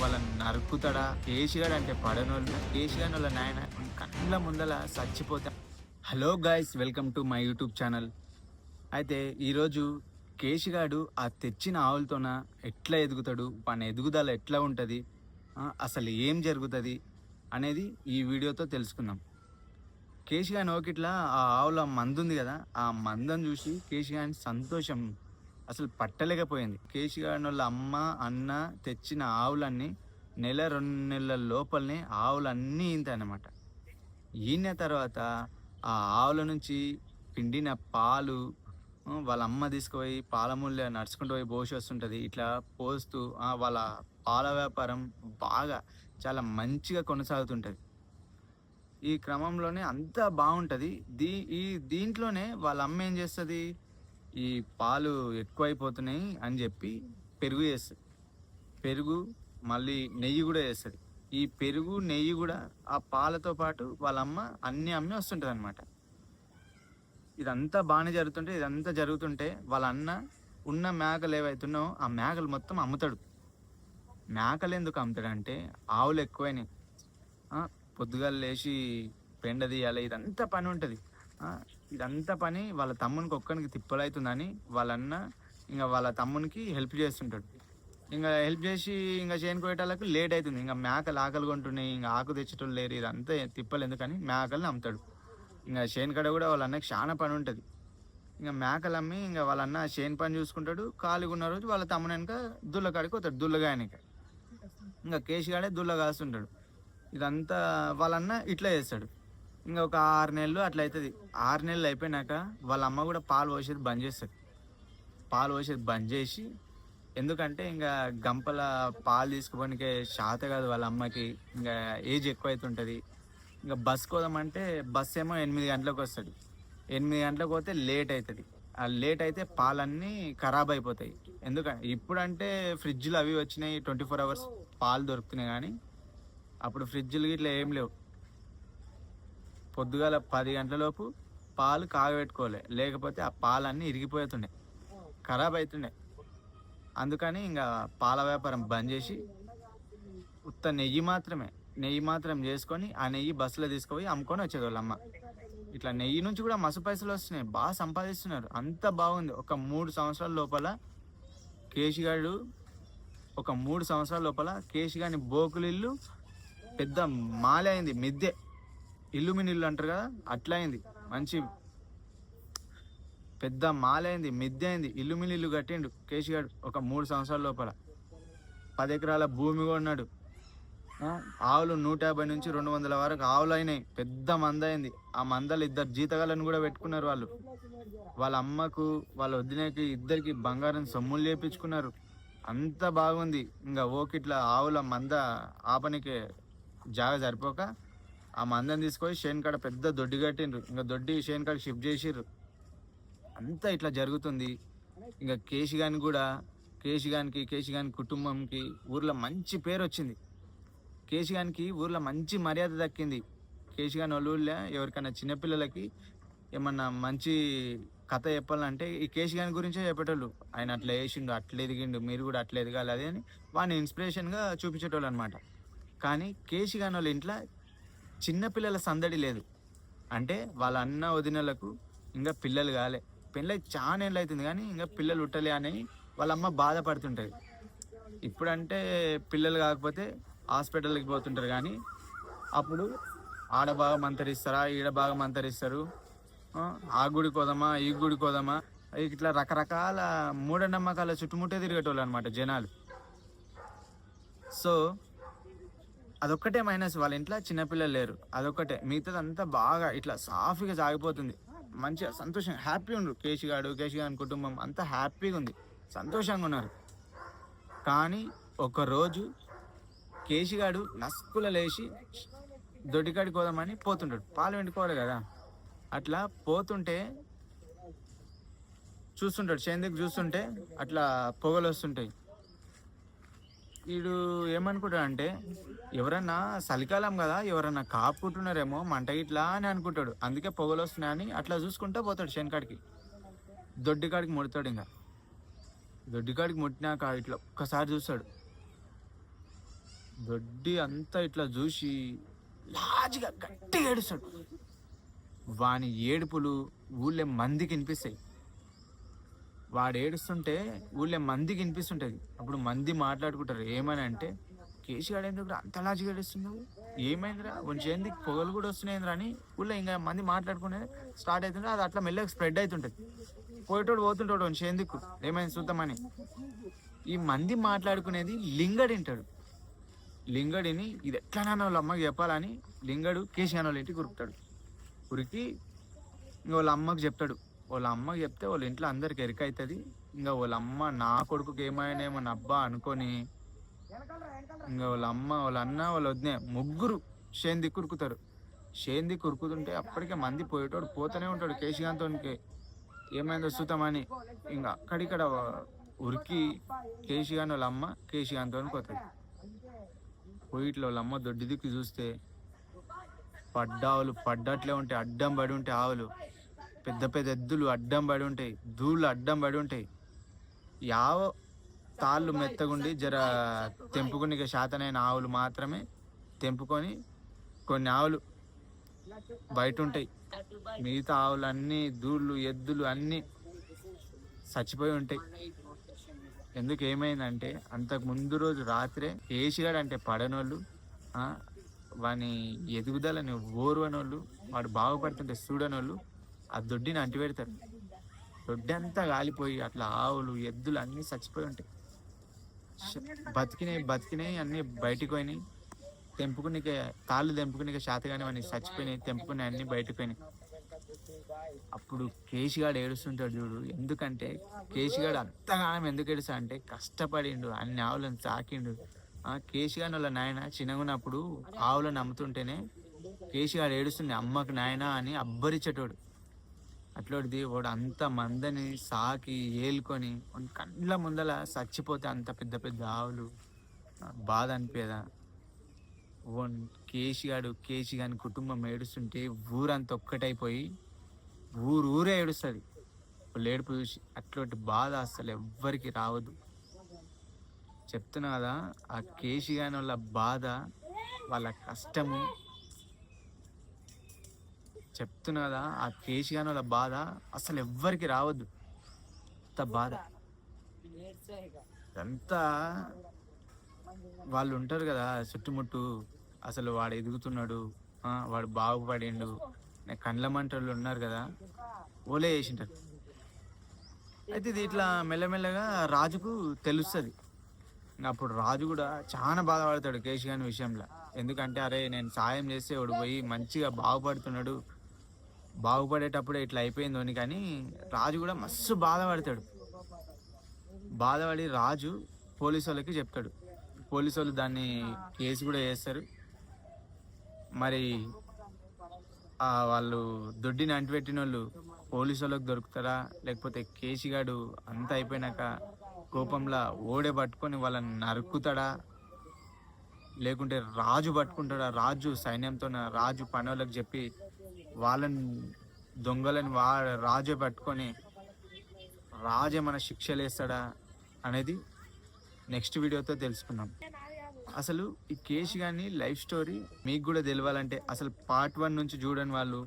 వాళ్ళని నరుకుతాడా? కేశిగాడు అంటే పడనోళ్ళు, కేశిగాని వాళ్ళ నాయన కళ్ళ ముందల చచ్చిపోతా. Hello guys, welcome to my YouTube channel. అయితే ఈరోజు కేశిగాడు ఆ తెచ్చిన ఆవులతోన ఎట్లా ఎదుగుతాడు, మన ఎదుగుదల ఎట్లా ఉంటుంది, అసలు ఏం జరుగుతుంది అనేది ఈ వీడియోతో తెలుసుకుందాం. కేశిగాని ఓకిట్లా ఆ ఆవుల మందు ఉంది కదా, ఆ మందని చూసి కేశిగాని సంతోషం అసలు పట్టలేకపోయింది. కేశిగాని వాళ్ళ అమ్మ అన్న తెచ్చిన ఆవులన్నీ నెల 2 నెలల లోపలనే ఆవులన్నీ ఈంతాయన్నమాట. ఈన తర్వాత ఆ ఆవుల నుంచి పిండిన పాలు వాళ్ళ అమ్మ తీసుకుపోయి పాలమూల్య నడుచుకుంటూ పోయి పోసి వస్తుంటుంది. ఇట్లా పోస్తూ వాళ్ళ పాల వ్యాపారం బాగా చాలా మంచిగా కొనసాగుతుంటుంది. ఈ క్రమంలోనే అంతా బాగుంటుంది. ఈ దీంట్లోనే వాళ్ళ అమ్మ ఏం చేస్తుంది, ఈ పాలు ఎక్కువైపోతున్నాయి అని చెప్పి పెరుగు చేస్తుంది. పెరుగు మళ్ళీ నెయ్యి కూడా చేస్తుంది. ఈ పెరుగు నెయ్యి కూడా ఆ పాలతో పాటు వాళ్ళ అమ్మ అన్నీ అమ్మి వస్తుంటుంది అనమాట. ఇదంతా బాగానే జరుగుతుంటే వాళ్ళ అన్న ఉన్న మేకలు ఏవైతున్నాయో ఆ మేకలు మొత్తం అమ్ముతాడు. మేకలు ఎందుకు అమ్ముతాడంటే ఆవులు ఎక్కువైనాయి, పొద్దుగాలు లేచి పెండ తీయాలి, ఇదంతా పని ఉంటుంది. ఇదంతా పని వాళ్ళ తమ్మునికి ఒక్కనికి తిప్పలవుతుందని వాళ్ళన్న ఇంకా వాళ్ళ తమ్మునికి హెల్ప్ చేస్తుంటాడు. ఇంకా హెల్ప్ చేసి ఇంకా చేను కోయటాలకు లేట్ అవుతుంది. ఇంకా మేకలు ఆకలి కొంటున్నాయి, ఇంకా ఆకు తెచ్చేటోళ్ళు లేరు, ఇదంతా తిప్పలు ఎందుకని మేకల్ని అమ్ముతాడు. ఇంకా చేను కాడ కూడా వాళ్ళ అన్నకి చాలా పని ఉంటుంది. ఇంకా మేకలు అమ్మి ఇంకా వాళ్ళ అన్న చేను పని చూసుకుంటాడు. ఖాళీగా ఉన్న రోజు వాళ్ళ తమ్ముని వెనక దుల్ల కాడికి పోతాడు, దుల్లగాయనికి. ఇంకా కేశిగాడే దుల్ల కాస్తుంటాడు. ఇదంతా వాళ్ళన్న ఇట్లా చేస్తాడు. ఇంకా ఒక 6 నెలలు అట్లా అవుతుంది. 6 నెలలు అయిపోయినాక వాళ్ళ అమ్మ కూడా పాలు పోసేది బంద్ చేస్తుంది. పాలు పోసేది బంద్ చేసి, ఎందుకంటే ఇంకా గంపల పాలు తీసుకుపోనికే శాత కాదు వాళ్ళ అమ్మకి, ఇంకా ఏజ్ ఎక్కువ అవుతుంటుంది. ఇంకా బస్ కోదామంటే బస్ ఏమో 8 గంటలకు వస్తుంది. 8 గంటలకు పోతే లేట్ అవుతుంది. ఆ లేట్ అయితే పాలన్నీ ఖరాబ్ అయిపోతాయి. ఎందుకంటే ఇప్పుడంటే ఫ్రిడ్జ్లు అవి వచ్చినాయి, 24 hours పాలు దొరుకుతున్నాయి. కానీ అప్పుడు ఫ్రిడ్జ్లు ఇట్లా ఏం లేవు. పొద్దుగాల 10 గంటలలోపు పాలు కాగబెట్టుకోవాలి, లేకపోతే ఆ పాలన్నీ ఇరిగిపోతుండే, ఖరాబ్ అవుతుండే. అందుకని ఇంకా పాల వ్యాపారం బంద్ చేసి ఉత్త నెయ్యి మాత్రం చేసుకొని ఆ నెయ్యి బస్సులో తీసుకుపోయి అమ్ముకొని వచ్చేది వాళ్ళ అమ్మ. ఇట్లా నెయ్యి నుంచి కూడా మస్తు పైసలు వస్తున్నాయి, బాగా సంపాదిస్తున్నారు. అంత బాగుంది. ఒక 3 సంవత్సరాల లోపల కేశిగాడు ఒక 3 సంవత్సరాల లోపల కేశిగాని బోకులిల్లు పెద్ద మాలే అయింది. మిద్దె ఇల్లుమిని ఇల్లు అంటారు కదా, అట్లా అయింది. మంచి పెద్ద మాల అయింది, మిద్దె అయింది, ఇల్లుమిని ఇల్లు కట్టిండు కేశిగాడు ఒక 3 సంవత్సరాల లోపల. 10 ఎకరాల భూమి కొన్నాడు. ఆవులు 150 నుంచి 200 వరకు ఆవులు అయినాయి. పెద్ద మంద అయింది. ఆ మందలు 2 జీతగాళ్ళను కూడా పెట్టుకున్నారు వాళ్ళు. వాళ్ళ అమ్మకు వాళ్ళ వదినకి ఇద్దరికి బంగారం సొమ్ములు చేపించుకున్నారు. అంత బాగుంది. ఇంకా ఓకిట్లా ఆవుల మంద ఆపనికే జాగా సరిపోక ఆ మందని తీసుకొని షేన్కాడ పెద్ద దొడ్డి కట్టిండ్రు. ఇంకా దొడ్డి షేన్కాడ షిఫ్ట్ చేసిర్రు. అంతా ఇట్లా జరుగుతుంది. ఇంకా కేశిగాని కుటుంబంకి ఊర్లో మంచి పేరు వచ్చింది. కేశిగానికి ఊర్లో మంచి మర్యాద దక్కింది. కేశిగాని వాళ్ళ ఊళ్ళో ఎవరికైనా చిన్నపిల్లలకి ఏమన్నా మంచి కథ చెప్పాలంటే ఈ కేశిగాని గురించే చెప్పేటోళ్ళు. ఆయన అట్లా వేసిండు, అట్లా ఎదిగిండు, మీరు కూడా అట్లా ఎదగాలి అది అని వాడిని ఇన్స్పిరేషన్గా చూపించేటోళ్ళు అనమాట. కానీ కేశిగాని వాళ్ళ ఇంట్లో చిన్నపిల్లల సందడి లేదు. అంటే వాళ్ళ అన్న వదినలకు ఇంకా పిల్లలు కాలే, పెళ్ళై చాలా ఏళ్ళు అవుతుంది కానీ ఇంకా పిల్లలు ఉట్టలే అని వాళ్ళ అమ్మ బాధపడుతుంటుంది. ఇప్పుడంటే పిల్లలు కాకపోతే హాస్పిటల్కి పోతుంటారు. కానీ అప్పుడు ఆడ బాగా మంతరిస్తారా, ఈడ బాగా మంతరిస్తారు, ఆ గుడి కోదమా ఈ గుడి కోదమా, ఇట్లా రకరకాల మూఢనమ్మకాల చుట్టుముట్టే తిరిగేటోళ్ళు అనమాట జనాలు. సో అదొక్కటే మైనస్, వాళ్ళ ఇంట్లో చిన్నపిల్లలు లేరు, అదొక్కటే. మిగతాదంతా బాగా ఇట్లా సాఫీగా సాగిపోతుంది. మంచిగా సంతోషంగా హ్యాపీ ఉండరు. కేశిగాని కుటుంబం అంతా హ్యాపీగా ఉంది, సంతోషంగా ఉన్నారు. కానీ ఒకరోజు కేశిగాడు నస్కుల లేచి దొడ్డికాడికి పోదామని పోతుంటాడు. పాలు వెండుకోవాలి కదా, అట్లా పోతుంటే చూస్తుంటే అట్లా పొగలు వస్తుంటాయి. వీడు ఏమనుకుంటాడు అంటే ఎవరన్నా చలికాలం కదా, ఎవరన్నా కాపుకుంటున్నారేమో మంట ఇట్లా అని అనుకుంటాడు. అందుకే పొగలు వస్తున్నాయని అట్లా చూసుకుంటూ పోతాడు శనికాడికి. దొడ్డికాడికి ముడతాడు. ఇంకా దొడ్డికాడికి ముట్టినాక ఇట్లా ఒక్కసారి చూస్తాడు. దొడ్డి అంతా ఇట్లా చూసి లాజిగా గట్టిగా ఏడుస్తాడు. వాని ఏడుపులు ఊళ్ళో మందికి వినిపిస్తాయి. వాడు ఏడుస్తుంటే ఊళ్ళో మందికి వినిపిస్తుంటది. అప్పుడు మంది మాట్లాడుకుంటారు ఏమని అంటే, కేసీగాడు ఎందుకు అంత లాజిగా ఏడుస్తున్నావు, ఏమైందిరా, కొంచెం ఎందుకు పొగలు కూడా వస్తున్నాయిందిరా అని ఊళ్ళో ఇంకా మంది మాట్లాడుకునే స్టార్ట్ అవుతుంటే అది అట్లా మెల్లగా స్ప్రెడ్ అవుతుంటది. పోయేటోడు పోతుంటాడు కొంచెం ఎందుకు ఏమైంది చూద్దామని. ఈ మంది మాట్లాడుకునేది లింగడు వింటాడు. లింగడిని ఇది ఎట్లనన్నా వాళ్ళ అమ్మకి చెప్పాలని లింగడు కేసీఆర్ వాళ్ళ ఇంటికి ఉరుకుతాడు. ఉరికి ఇంకా వాళ్ళ అమ్మకి చెప్తాడు. వాళ్ళ అమ్మకి చెప్తే వాళ్ళ ఇంట్లో అందరికి ఎరిక అవుతుంది. ఇంకా వాళ్ళ అమ్మ నా కొడుకుకి ఏమైనామో నబ్బా అనుకొని ఇంకా వాళ్ళ అమ్మ వాళ్ళ అన్న వాళ్ళ వదినే ముగ్గురు షేంది కురుకుతారు. షేంది కురుకుతుంటే అప్పటికే మంది పోయేటోడు పోతూనే ఉంటాడు కేశీకాంత్కి ఏమైందో చూద్దామని. ఇంకా అక్కడిక్కడ ఉరికి కేశీకాంత్ వాళ్ళ అమ్మ కేశీకాంత్ పోతుంది. పోయి ఇట్లా వాళ్ళ అమ్మ దొడ్డి దిక్కు చూస్తే ఆవులు పడ్డట్లే ఉంటాయి, అడ్డం పడి ఉంటాయి. ఆవులు పెద్ద పెద్ద ఎద్దులు అడ్డం పడి ఉంటాయి, దూళ్ళు అడ్డం పడి ఉంటాయి. యావ తాళ్ళు మెత్తగుండి జర తెంపుకుని శాతనైన ఆవులు మాత్రమే తెంపుకొని కొన్ని ఆవులు బయట ఉంటాయి. మిగతా ఆవులు అన్నీ దూళ్ళు ఎద్దులు అన్నీ చచ్చిపోయి ఉంటాయి. ఎందుకు ఏమైందంటే అంతకు ముందు రోజు రాత్రే కేసీగాడు అంటే పడనోళ్ళు, వాని ఎదుగుదలని ఓర్వనోళ్ళు, వాడు బాగుపడుతుంటే చూడనోళ్ళు ఆ దొడ్డిని అంటి పెడతారు. దొడ్డి అంతా కాలిపోయి అట్లా ఆవులు ఎద్దులు అన్నీ చచ్చిపోయి ఉంటాయి. బతికినాయి అన్నీ బయటికి పోయినాయి. తెంపుకునికే తాళ్ళు తెంపుకునికే శాతగానే వాడిని చచ్చిపోయినాయి, తెంపుకుని అన్నీ బయటకు పోయినాయి. అప్పుడు కేసీగాడు ఏడుస్తుంటాడు చూడు. ఎందుకంటే కేసీగాడు అంతగానం ఎందుకు ఏడుస్తా అంటే కష్టపడిండు, అన్ని ఆవులను సాకిండు. కేసీగాడు వాళ్ళ నాయన చిన్నగున్నప్పుడు ఆవులను అమ్ముతుంటేనే కేసీగాడు ఏడుస్తుండే అమ్మకు నాయన అని అబ్బరిచ్చేటోడు. అట్లోడిది వాడు అంత మందని సాకి ఏలుకొని కండ్ల ముందల చచ్చిపోతే అంత పెద్ద పెద్ద ఆవులు బాధ అనిపేదా. కేసీగాని కుటుంబం ఏడుస్తుంటే ఊరంతా ఒక్కటైపోయి ఊరే ఏడుస్తుంది వాళ్ళు ఏడుపు చూసి. అట్లాంటి బాధ అసలు ఎవ్వరికి రావద్దు. చెప్తున్నా కదా, ఆ కేసీగాని వాళ్ళ బాధ, వాళ్ళ కష్టము చెప్తున్నా కదా, ఆ కేసీగాని వాళ్ళ బాధ అసలు ఎవ్వరికి రావద్దు. అంత బాధ అంతా వాళ్ళు ఉంటారు కదా చుట్టుముట్టు, అసలు వాడు ఎదుగుతున్నాడు, వాడు బాగుపడిండు, కండ్ల మంటలు ఉన్నారు కదా, ఓలే చేసింటారు. అయితే ఇది ఇట్లా మెల్లమెల్లగా రాజుకు తెలుస్తుంది. అప్పుడు రాజు కూడా చాలా బాధపడతాడు కేసీగాని విషయంలో. ఎందుకంటే అరే నేను సాయం చేస్తే వాడు పోయి మంచిగా బాగుపడుతున్నాడు, బాగుపడేటప్పుడే ఇట్లా అయిపోయిందని. కానీ రాజు కూడా మస్తు బాధపడి రాజు పోలీసు వాళ్ళకి చెప్తాడు. పోలీసు వాళ్ళు దాన్ని కేసు కూడా చేస్తారు. మరి వాళ్ళు దొడ్డిని అంటిపెట్టిన వాళ్ళు పోలీసు వాళ్ళకి దొరుకుతారా, లేకపోతే కేసీగాడు అంతా అయిపోయినాక కోపంలో ఓడే పట్టుకొని వాళ్ళని నరుకుతాడా, లేకుంటే రాజు పట్టుకుంటాడా, రాజు సైన్యంతో రాజు పని వాళ్ళకి చెప్పి వాళ్ళని దొంగలని రాజే పట్టుకొని రాజే మన శిక్షలు వేస్తాడా అనేది నెక్స్ట్ వీడియోతో తెలుసుకున్నాం. అసలు ఈ కేసీగాని లైఫ్ స్టోరీ మీకు కూడా తెలియాలంటే అసలు పార్ట్ 1 నుంచి చూడని వాళ్ళు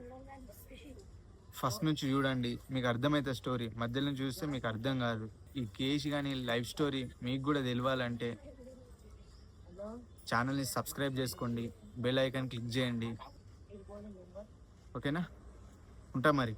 ఫస్ట్ నుంచి చూడండి, మీకు అర్థమైతే స్టోరీ. మధ్యలో చూస్తే మీకు అర్థం కాదు. ఈ కేసీగాని లైఫ్ స్టోరీ మీకు కూడా తెలియాలంటే ఛానల్ని సబ్స్క్రైబ్ చేసుకోండి, బెల్ ఐకాన్ క్లిక్ చేయండి. ఓకేనా, ఉంటా మరి.